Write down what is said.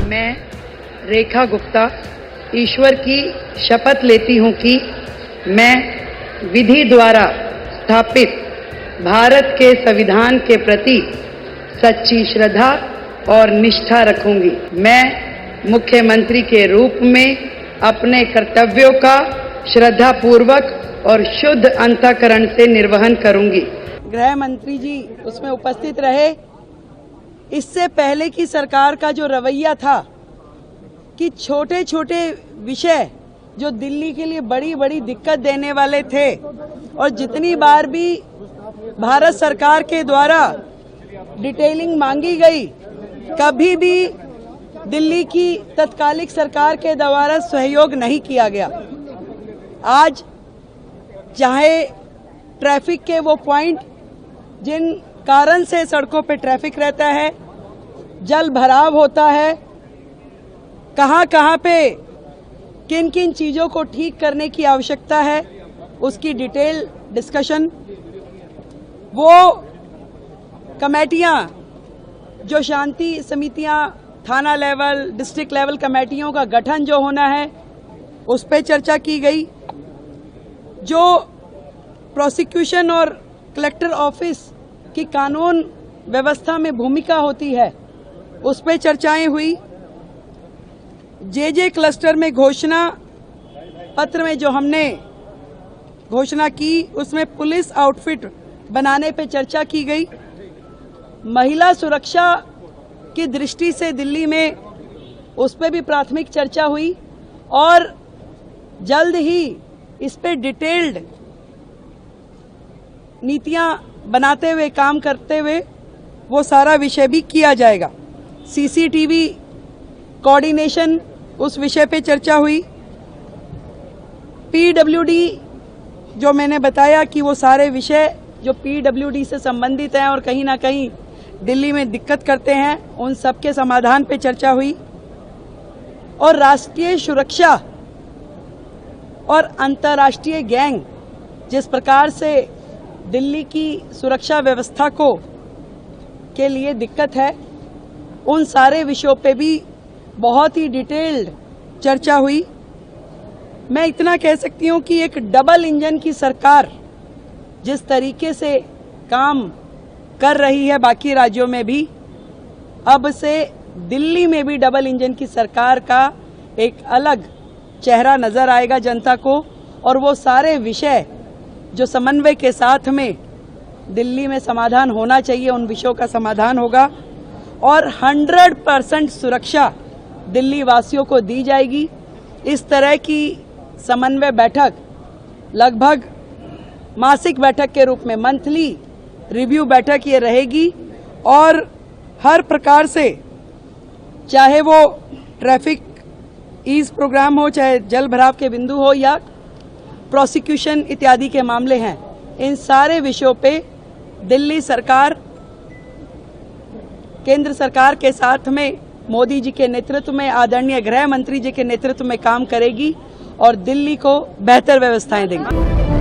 मैं रेखा गुप्ता ईश्वर की शपथ लेती हूं कि मैं विधि द्वारा स्थापित भारत के संविधान के प्रति सच्ची श्रद्धा और निष्ठा रखूंगी। मैं मुख्यमंत्री के रूप में अपने कर्तव्यों का श्रद्धापूर्वक और शुद्ध अंतःकरण से निर्वहन करूंगी। गृह मंत्री जी उसमें उपस्थित रहे। इससे पहले की सरकार का जो रवैया था कि छोटे छोटे विषय जो दिल्ली के लिए बड़ी बड़ी दिक्कत देने वाले थे और जितनी बार भी भारत सरकार के द्वारा डिटेलिंग मांगी गई, कभी भी दिल्ली की तत्कालिक सरकार के द्वारा सहयोग नहीं किया गया। आज चाहे ट्रैफिक के वो पॉइंट जिन कारण से सड़कों पे ट्रैफिक रहता है, जल भराव होता है, कहां पे किन किन चीजों को ठीक करने की आवश्यकता है, उसकी डिटेल डिस्कशन। वो कमेटियां जो शांति समितियां, थाना लेवल, डिस्ट्रिक्ट लेवल कमेटियों का गठन जो होना है, उस पर चर्चा की गई। जो प्रोसिक्यूशन और कलेक्टर ऑफिस की कानून व्यवस्था में भूमिका होती है, उस पर चर्चाएं हुई। जे क्लस्टर में घोषणा पत्र में जो हमने घोषणा की, उसमें पुलिस आउटफिट बनाने पे चर्चा की गई। महिला सुरक्षा की दृष्टि से दिल्ली में उस पर भी प्राथमिक चर्चा हुई और जल्द ही इस पे डिटेल्ड नीतियां बनाते हुए, काम करते हुए वो सारा विषय भी किया जाएगा। सीसीटीवी कोऑर्डिनेशन, उस विषय पे चर्चा हुई। पीडब्ल्यूडी जो मैंने बताया कि वो सारे विषय जो पीडब्ल्यूडी से संबंधित हैं और कहीं ना कहीं दिल्ली में दिक्कत करते हैं, उन सब के समाधान पे चर्चा हुई। और राष्ट्रीय सुरक्षा और अंतर्राष्ट्रीय गैंग जिस प्रकार से दिल्ली की सुरक्षा व्यवस्था के लिए दिक्कत है, उन सारे विषयों पे भी बहुत ही डिटेल्ड चर्चा हुई। मैं इतना कह सकती हूं कि एक डबल इंजन की सरकार जिस तरीके से काम कर रही है बाकी राज्यों में भी, अब से दिल्ली में भी डबल इंजन की सरकार का एक अलग चेहरा नजर आएगा जनता को। और वो सारे विषय जो समन्वय के साथ में दिल्ली में समाधान होना चाहिए, उन विषयों का समाधान होगा और 100% सुरक्षा दिल्ली वासियों को दी जाएगी। इस तरह की समन्वय बैठक लगभग मासिक बैठक के रूप में, मंथली रिव्यू बैठक ये रहेगी और हर प्रकार से, चाहे वो ट्रैफिक ईज प्रोग्राम हो, चाहे जल भराव के बिंदु हो या प्रोसिक्यूशन इत्यादि के मामले हैं, इन सारे विषयों पे दिल्ली सरकार केंद्र सरकार के साथ में मोदी जी के नेतृत्व में, आदरणीय गृह मंत्री जी के नेतृत्व में काम करेगी और दिल्ली को बेहतर व्यवस्थाएं देंगी।